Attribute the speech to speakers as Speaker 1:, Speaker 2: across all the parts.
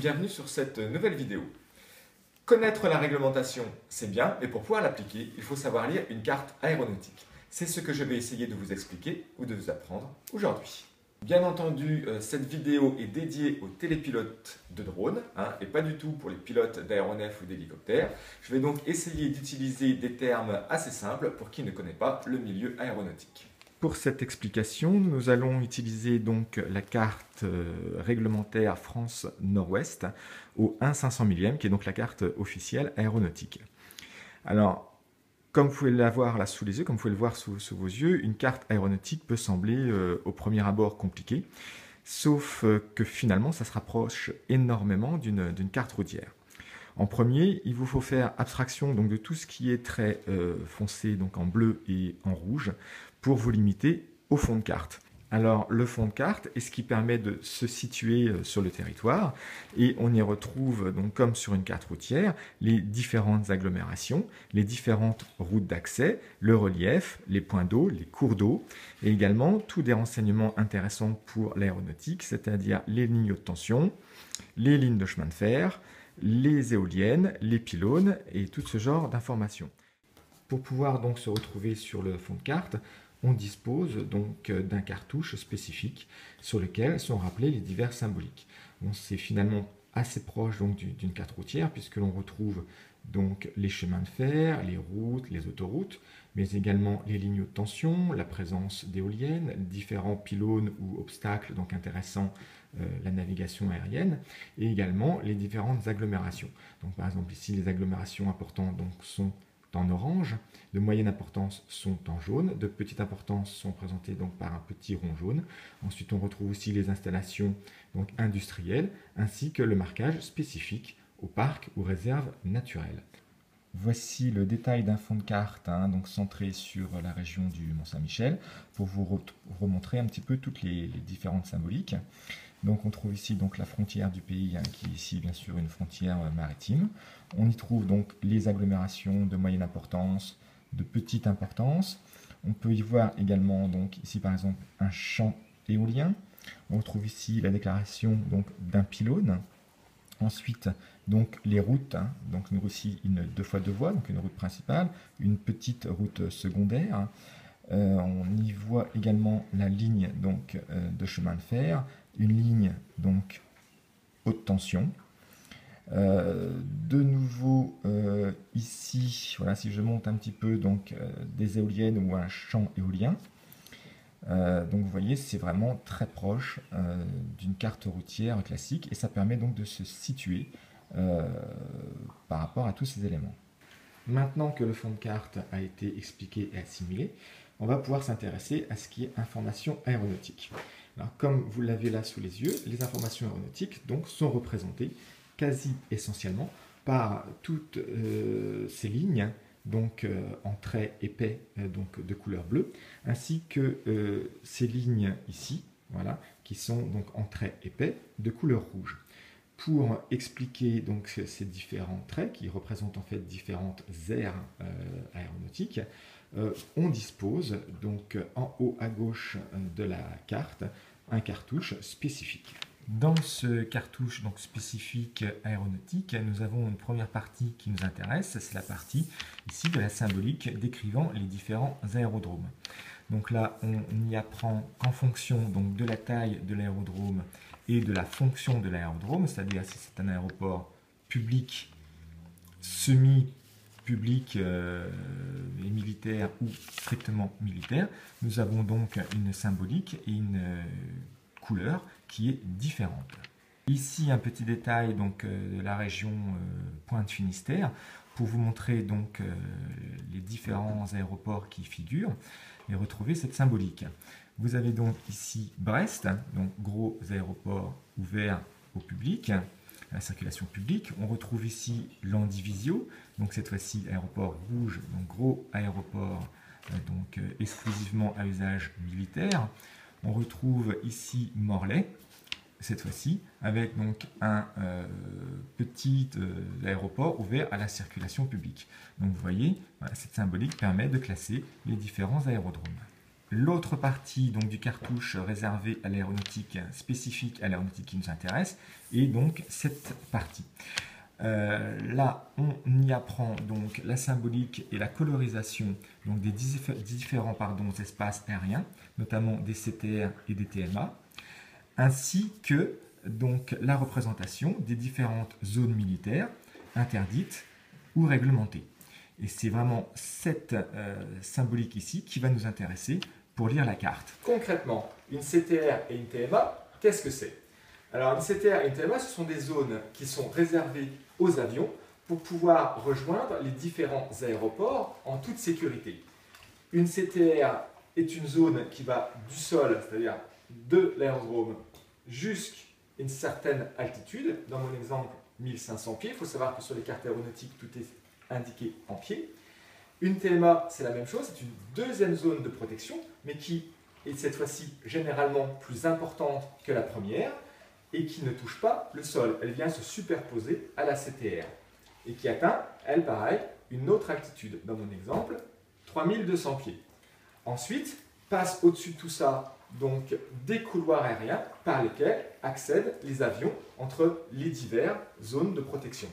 Speaker 1: bienvenue sur cette nouvelle vidéo. Connaître la réglementation, c'est bien, mais pour pouvoir l'appliquer, il faut savoir lire une carte aéronautique. C'est ce que je vais essayer de vous expliquer ou de vous apprendre aujourd'hui. Bien entendu, cette vidéo est dédiée aux télépilotes de drones, et pas du tout pour les pilotes d'aéronefs ou d'hélicoptères. Je vais donc essayer d'utiliser des termes assez simples pour qui ne connaît pas le milieu aéronautique. Pour cette explication, nous allons utiliser donc la carte réglementaire France Nord-Ouest au 1/500 millième, qui est donc la carte officielle aéronautique. Alors, comme vous pouvez l'avoir là sous les yeux, comme vous pouvez le voir sous vos yeux, une carte aéronautique peut sembler au premier abord compliquée, sauf que finalement, ça se rapproche énormément d'une carte routière. En premier, il vous faut faire abstraction donc, de tout ce qui est très foncé, donc en bleu et en rouge, pour vous limiter au fond de carte. Alors, le fond de carte est ce qui permet de se situer sur le territoire, et on y retrouve, donc, comme sur une carte routière, les différentes agglomérations, les différentes routes d'accès, le relief, les points d'eau, les cours d'eau, et également tous des renseignements intéressants pour l'aéronautique, c'est-à-dire les lignes haute tension, les lignes de chemin de fer, les éoliennes, les pylônes et tout ce genre d'informations. Pour pouvoir donc se retrouver sur le fond de carte, on dispose donc d'un cartouche spécifique sur lequel sont rappelés les divers symboliques. Bon, c'est finalement assez proche d'une carte routière puisque l'on retrouve donc les chemins de fer, les routes, les autoroutes, mais également les lignes haute tension, la présence d'éoliennes, différents pylônes ou obstacles donc intéressant la navigation aérienne, et également les différentes agglomérations. Donc par exemple ici les agglomérations importantes donc, sont en orange, de moyenne importance sont en jaune, de petite importance sont présentées donc par un petit rond jaune. Ensuite on retrouve aussi les installations donc industrielles ainsi que le marquage spécifique aux parcs ou réserves naturelles. Voici le détail d'un fond de carte donc centré sur la région du Mont-Saint-Michel pour vous remontrer un petit peu toutes les différentes symboliques. Donc on trouve ici donc la frontière du pays qui est ici bien sûr une frontière maritime. On y trouve donc les agglomérations de moyenne importance, de petite importance. On peut y voir également donc ici par exemple un champ éolien. On retrouve ici la déclaration donc d'un pylône. Ensuite, donc les routes, donc nous aussi une 2x2 voies, donc une route principale, une petite route secondaire. On y voit également la ligne donc, de chemin de fer, une ligne donc haute tension. De nouveau ici, voilà, si je monte un petit peu donc des éoliennes ou un champ éolien. Donc vous voyez, c'est vraiment très proche d'une carte routière classique et ça permet donc de se situer par rapport à tous ces éléments. Maintenant que le fond de carte a été expliqué et assimilé, on va pouvoir s'intéresser à ce qui est information aéronautique. Alors, comme vous l'avez là sous les yeux, les informations aéronautiques donc, sont représentées quasi essentiellement par toutes ces lignes donc en traits épais donc de couleur bleue, ainsi que ces lignes ici, voilà, qui sont donc en traits épais de couleur rouge. Pour expliquer donc ces différents traits qui représentent en fait différentes aires aéronautiques, on dispose donc en haut à gauche de la carte un cartouche spécifique. Dans ce cartouche donc spécifique aéronautique, nous avons une première partie qui nous intéresse, c'est la partie ici de la symbolique décrivant les différents aérodromes. Donc là, on y apprend qu'en fonction donc, de la taille de l'aérodrome et de la fonction de l'aérodrome, c'est-à-dire si c'est un aéroport public, semi-public et militaire ou strictement militaire, nous avons donc une symbolique et une couleur qui est différente. Ici, un petit détail donc, de la région Pointe-Finistère pour vous montrer donc, les différents aéroports qui figurent et retrouver cette symbolique. Vous avez donc ici Brest, donc gros aéroport ouvert au public, à la circulation publique. On retrouve ici Landivisio, donc cette fois-ci aéroport rouge, donc gros aéroport donc, exclusivement à usage militaire. On retrouve ici Morlaix, cette fois-ci, avec donc un petit aéroport ouvert à la circulation publique. Donc vous voyez, voilà, cette symbolique permet de classer les différents aérodromes. l'autre partie donc, du cartouche réservé à l'aéronautique, spécifique à l'aéronautique qui nous intéresse, et donc cette partie. Là, on y apprend donc la symbolique et la colorisation donc, des différents espaces aériens, notamment des CTR et des TMA, ainsi que donc, la représentation des différentes zones militaires interdites ou réglementées. Et c'est vraiment cette symbolique ici qui va nous intéresser pour lire la carte. Concrètement, une CTR et une TMA, qu'est-ce que c'est? Alors une CTR et une TMA, ce sont des zones qui sont réservées aux avions pour pouvoir rejoindre les différents aéroports en toute sécurité. Une CTR est une zone qui va du sol, c'est-à-dire de l'aérodrome, jusqu'à une certaine altitude. Dans mon exemple, 1500 pieds. Il faut savoir que sur les cartes aéronautiques, tout est indiqué en pieds. Une TMA, c'est la même chose, c'est une deuxième zone de protection, mais qui est cette fois-ci généralement plus importante que la première et qui ne touche pas le sol. Elle vient se superposer à la CTR et qui atteint, elle, pareil, une autre altitude. Dans mon exemple, 3200 pieds. Ensuite, passe au-dessus de tout ça donc des couloirs aériens par lesquels accèdent les avions entre les diverses zones de protection.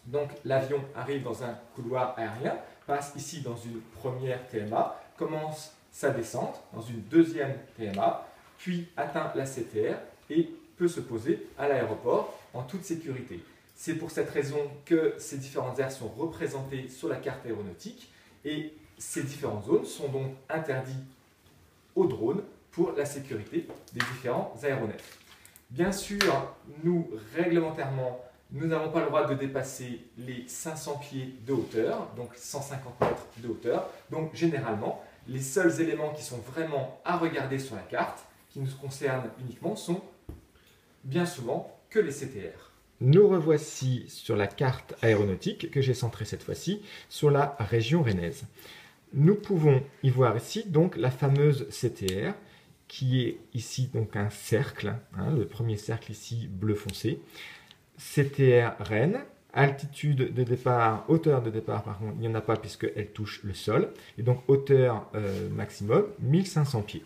Speaker 1: Donc l'avion arrive dans un couloir aérien, passe ici dans une première TMA, commence sa descente dans une deuxième TMA, puis atteint la CTR et peut se poser à l'aéroport en toute sécurité. C'est pour cette raison que ces différentes aires sont représentées sur la carte aéronautique et ces différentes zones sont donc interdites aux drones pour la sécurité des différents aéronefs. Bien sûr, nous, réglementairement, nous n'avons pas le droit de dépasser les 500 pieds de hauteur, donc 150 mètres de hauteur. Donc généralement, les seuls éléments qui sont vraiment à regarder sur la carte, qui nous concernent uniquement, sont bien souvent que les CTR. Nous revoici sur la carte aéronautique que j'ai centrée cette fois-ci sur la région rennaise. Nous pouvons y voir ici donc la fameuse CTR qui est ici donc un cercle, le premier cercle ici bleu foncé. CTR Rennes, altitude de départ, hauteur de départ par contre il n'y en a pas puisqu'elle touche le sol, et donc hauteur maximum 1500 pieds,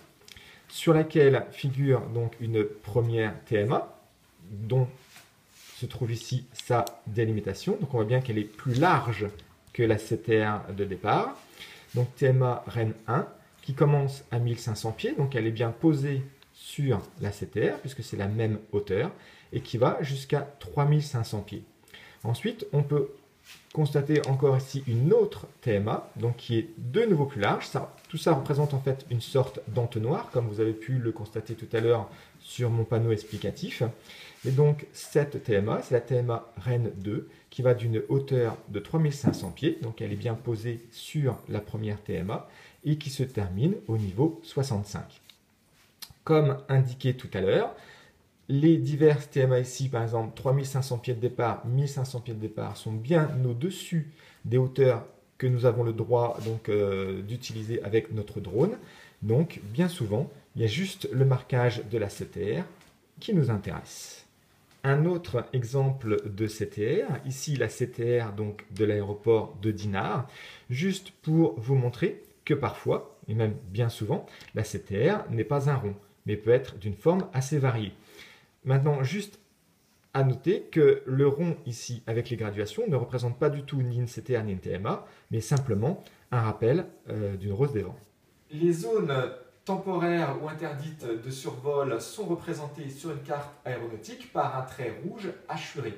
Speaker 1: sur laquelle figure donc une première TMA dont se trouve ici sa délimitation, donc on voit bien qu'elle est plus large que la CTR de départ, donc TMA Rennes 1 qui commence à 1500 pieds, donc elle est bien posée sur la CTR puisque c'est la même hauteur, et qui va jusqu'à 3500 pieds. Ensuite, on peut constater encore ici une autre TMA, donc qui est de nouveau plus large. Tout ça représente en fait une sorte d'entonnoir, comme vous avez pu le constater tout à l'heure sur mon panneau explicatif. Et donc cette TMA, c'est la TMA Rennes 2, qui va d'une hauteur de 3500 pieds, donc elle est bien posée sur la première TMA, et qui se termine au niveau 65. Comme indiqué tout à l'heure, les diverses TMA ici, par exemple 3500 pieds de départ, 1500 pieds de départ, sont bien au-dessus des hauteurs que nous avons le droit d'utiliser avec notre drone. Donc, bien souvent, il y a juste le marquage de la CTR qui nous intéresse. Un autre exemple de CTR, ici la CTR donc, de l'aéroport de Dinard, juste pour vous montrer que parfois, et même bien souvent, la CTR n'est pas un rond, mais peut être d'une forme assez variée. Maintenant, juste à noter que le rond ici avec les graduations ne représente pas du tout ni une CTR ni une TMA, mais simplement un rappel d'une rose des vents. Les zones temporaires ou interdites de survol sont représentées sur une carte aéronautique par un trait rouge hachuré.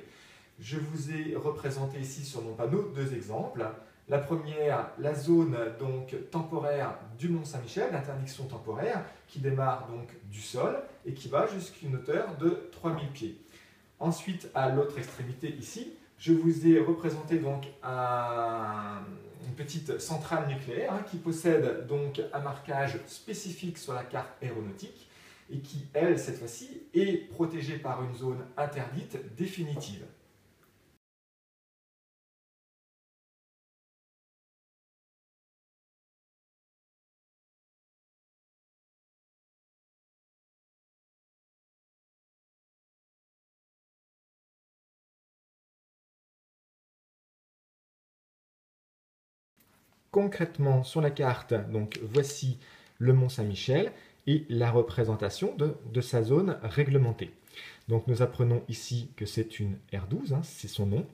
Speaker 1: Je vous ai représenté ici sur mon panneau deux exemples. La première, la zone donc temporaire du Mont Saint-Michel, l'interdiction temporaire, qui démarre donc du sol et qui va jusqu'à une hauteur de 3000 pieds. Ensuite, à l'autre extrémité ici, je vous ai représenté donc une petite centrale nucléaire qui possède donc un marquage spécifique sur la carte aéronautique et qui, elle, cette fois-ci, est protégée par une zone interdite définitive. Concrètement, sur la carte, donc voici
Speaker 2: le Mont Saint-Michel et la représentation de sa zone réglementée. Donc nous apprenons ici que c'est une R12, hein, c'est son nom,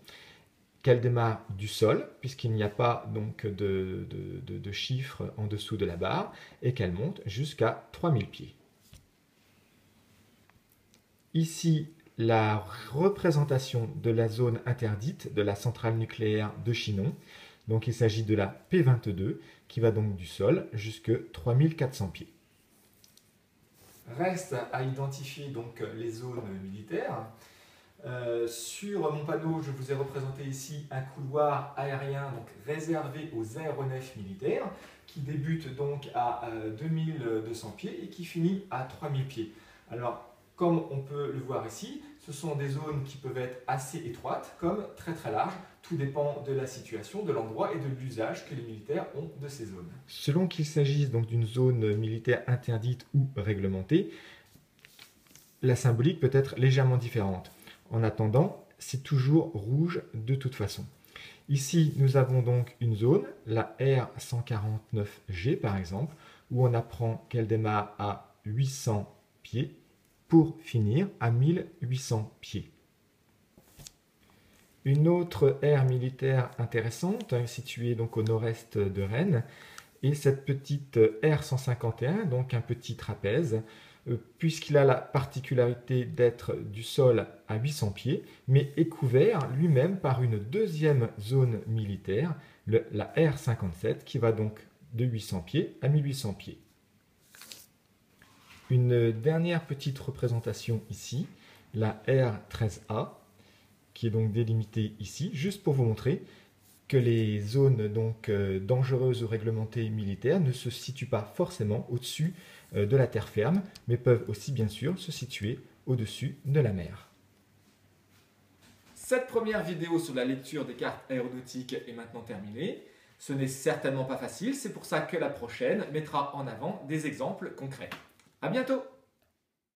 Speaker 2: qu'elle démarre du sol, puisqu'il n'y a pas donc de chiffres en dessous de la barre, et qu'elle monte jusqu'à 3000 pieds. Ici, la représentation de la zone interdite de la centrale nucléaire de Chinon. Donc il s'agit de la P22, qui va donc du sol jusqu'à 3400 pieds. Reste à identifier donc les zones militaires. Sur mon panneau, je vous ai représenté ici un couloir aérien donc réservé aux aéronefs militaires qui débute donc à 2200 pieds et qui finit à 3000 pieds. Alors, comme on peut le voir ici, ce sont des zones qui peuvent être assez étroites comme très très larges. Tout dépend de la situation, de l'endroit et de l'usage que les militaires ont de ces zones. Selon qu'il s'agisse donc d'une zone militaire interdite ou réglementée, la symbolique peut être légèrement différente. En attendant, c'est toujours rouge de toute façon. Ici, nous avons donc une zone, la R149G par exemple, où on apprend qu'elle démarre à 800 pieds pour finir à 1800 pieds. Une autre aire militaire intéressante, située donc au nord-est de Rennes, est cette petite R151, donc un petit trapèze, puisqu'il a la particularité d'être du sol à 800 pieds, mais est couvert lui-même par une deuxième zone militaire, la R57, qui va donc de 800 pieds à 1800 pieds. Une dernière petite représentation ici, la R13A, qui est donc délimitée ici, juste pour vous montrer que les zones donc dangereuses ou réglementées militaires ne se situent pas forcément au-dessus de la terre ferme, mais peuvent aussi bien sûr se situer au-dessus de la mer.
Speaker 1: Cette première vidéo sur la lecture des cartes aéronautiques est maintenant terminée. Ce n'est certainement pas facile, c'est pour ça que la prochaine mettra en avant des exemples concrets. À bientôt!